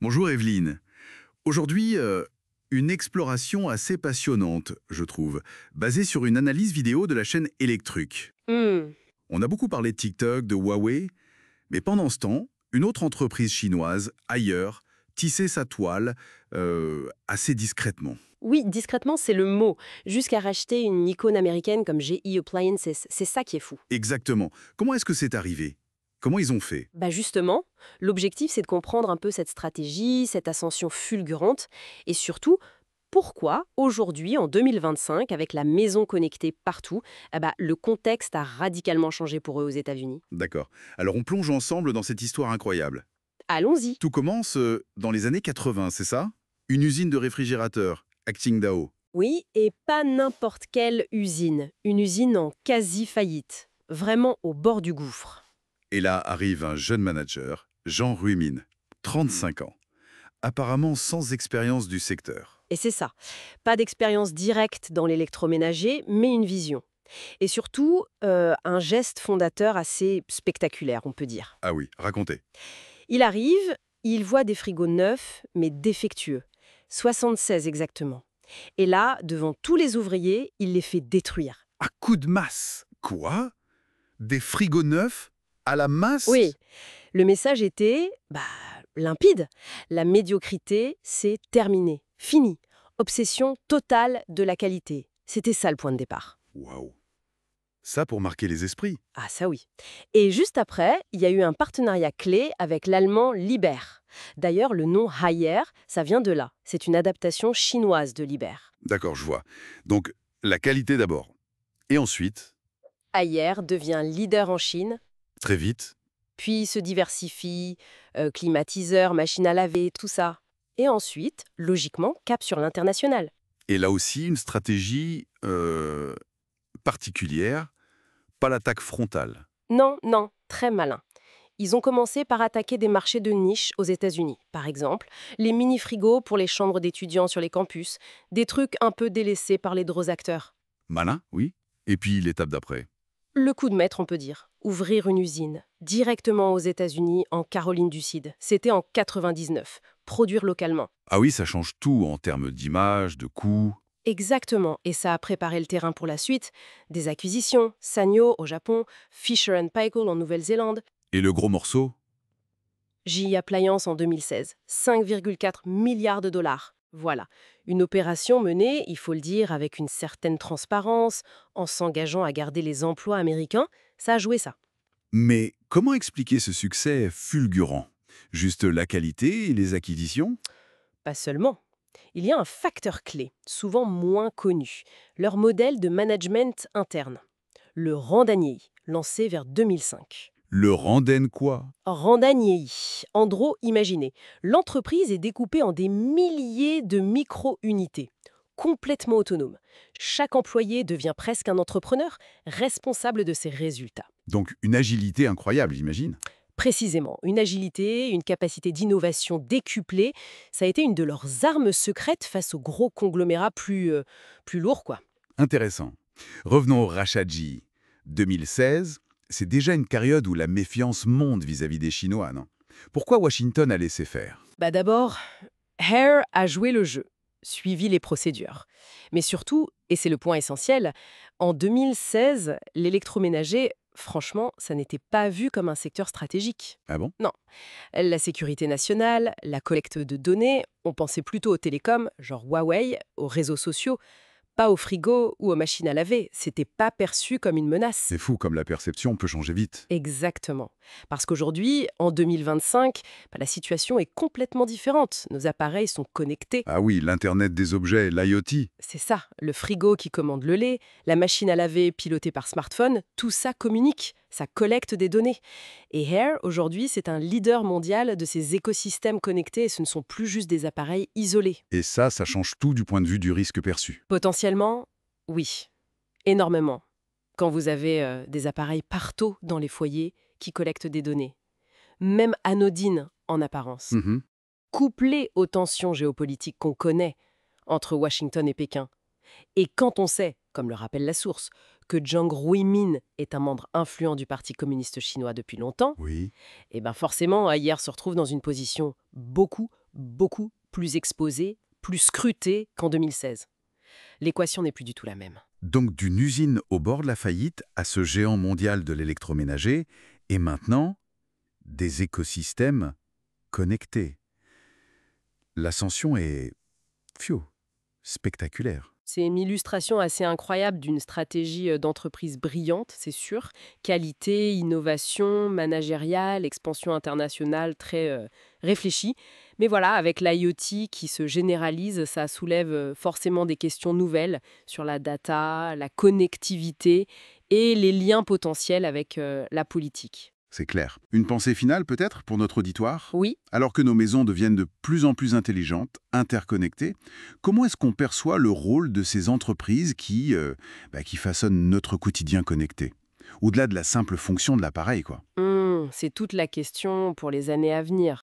Bonjour Evelyne. Aujourd'hui, une exploration assez passionnante, je trouve, basée sur une analyse vidéo de la chaîne Electruc. Hmm. On a beaucoup parlé de TikTok, de Huawei, mais pendant ce temps, une autre entreprise chinoise, ailleurs, tissait sa toile assez discrètement. Oui, discrètement, c'est le mot. Jusqu'à racheter une icône américaine comme GE Appliances. C'est ça qui est fou. Exactement. Comment est-ce que c'est arrivé? Comment ils ont fait? Bah justement, l'objectif, c'est de comprendre un peu cette stratégie, cette ascension fulgurante, et surtout, pourquoi, aujourd'hui, en 2025, avec la maison connectée partout, le contexte a radicalement changé pour eux aux États-Unis. D'accord. Alors on plonge ensemble dans cette histoire incroyable. Allons-y. Tout commence dans les années 80, c'est ça? Une usine de réfrigérateurs, Qingdao. Oui, et pas n'importe quelle usine. Une usine en quasi-faillite. Vraiment au bord du gouffre. Et là arrive un jeune manager, Jean Ruimine, 35 ans, apparemment sans expérience du secteur. Et c'est ça. Pas d'expérience directe dans l'électroménager, mais une vision. Et surtout, un geste fondateur assez spectaculaire, on peut dire. Ah oui, racontez. Il arrive, il voit des frigos neufs, mais défectueux. 76 exactement. Et là, devant tous les ouvriers, il les fait détruire. À coup de masse. Quoi? Des frigos neufs? À la Oui, masse? le message était, limpide. La médiocrité, c'est terminé, fini. Obsession totale de la qualité. C'était ça le point de départ. Waouh. Ça pour marquer les esprits. Ah ça oui. Et juste après, il y a eu un partenariat clé avec l'allemand Liber. D'ailleurs, le nom Haier, ça vient de là. C'est une adaptation chinoise de Liber. D'accord, je vois. Donc, la qualité d'abord. Et ensuite, Haier devient leader en Chine, très vite, puis se diversifie, climatiseur, machine à laver, tout ça. Et ensuite, logiquement, cap sur l'international. et là aussi une stratégie particulière, pas l'attaque frontale. Non, non, très malin. Ils ont commencé par attaquer des marchés de niche aux États-Unis. Par exemple, les mini-frigos pour les chambres d'étudiants sur les campus, des trucs un peu délaissés par les gros acteurs. Malin, oui. Et puis l'étape d'après. Le coup de maître, on peut dire. Ouvrir une usine, directement aux États-Unis, en Caroline du Sud. C'était en 99. Produire localement. Ah oui, ça change tout en termes d'image, de coût. Exactement, et ça a préparé le terrain pour la suite. Des acquisitions, Sanyo au Japon, Fisher Paykel en Nouvelle-Zélande, Et le gros morceau? GE Appliance en 2016, 5,4 milliards de dollars. Voilà, une opération menée, il faut le dire, avec une certaine transparence, en s'engageant à garder les emplois américains, ça a joué ça. Mais comment expliquer ce succès fulgurant? Juste la qualité et les acquisitions? Pas seulement. Il y a un facteur clé, souvent moins connu, leur modèle de management interne. Le Randanier, lancé vers 2005. Le Randen quoi? Randanier, Andro, imaginez, l'entreprise est découpée en des milliers de micro-unités, complètement autonomes. Chaque employé devient presque un entrepreneur, responsable de ses résultats. Donc une agilité incroyable, j'imagine. Précisément, une agilité, une capacité d'innovation décuplée, ça a été une de leurs armes secrètes face aux gros conglomérats plus lourds, quoi. Intéressant. Revenons au rachat de GE. 2016, c'est déjà une période où la méfiance monte vis-à-vis des Chinois, non? Pourquoi Washington a laissé faire? D'abord, Hare a joué le jeu, suivi les procédures. Mais surtout, et c'est le point essentiel, en 2016, l'électroménager, franchement, ça n'était pas vu comme un secteur stratégique. Ah bon? Non. La sécurité nationale, la collecte de données, on pensait plutôt aux télécoms, genre Huawei, aux réseaux sociaux, pas aux frigos ou aux machines à laver. C'était pas perçu comme une menace. C'est fou comme la perception peut changer vite. Exactement. Parce qu'aujourd'hui, en 2025, la situation est complètement différente. Nos appareils sont connectés. Ah oui, l'Internet des objets, l'IoT. C'est ça, le frigo qui commande le lait, la machine à laver pilotée par smartphone, tout ça communique, ça collecte des données. Et Hair, aujourd'hui, c'est un leader mondial de ces écosystèmes connectés et ce ne sont plus juste des appareils isolés. Et ça change tout du point de vue du risque perçu. Potentiellement, oui, énormément. Quand vous avez des appareils partout dans les foyers qui collectent des données, même anodines en apparence, Mhm. couplées aux tensions géopolitiques qu'on connaît entre Washington et Pékin. Et quand on sait, comme le rappelle la source, que Jiang Ruimin est un membre influent du Parti communiste chinois depuis longtemps, Oui. forcément, Ayer se retrouve dans une position beaucoup, beaucoup plus exposés, plus scrutés qu'en 2016. L'équation n'est plus du tout la même. Donc d'une usine au bord de la faillite à ce géant mondial de l'électroménager, et maintenant, des écosystèmes connectés. L'ascension est, spectaculaire. C'est une illustration assez incroyable d'une stratégie d'entreprise brillante, c'est sûr. Qualité, innovation, managériale, expansion internationale très réfléchie. Mais voilà, avec l'IoT qui se généralise, ça soulève forcément des questions nouvelles sur la data, la connectivité et les liens potentiels avec la politique. C'est clair. Une pensée finale peut-être pour notre auditoire? Oui. Alors que nos maisons deviennent de plus en plus intelligentes, interconnectées, comment est-ce qu'on perçoit le rôle de ces entreprises qui façonnent notre quotidien connecté? Au-delà de la simple fonction de l'appareil, quoi. C'est toute la question pour les années à venir.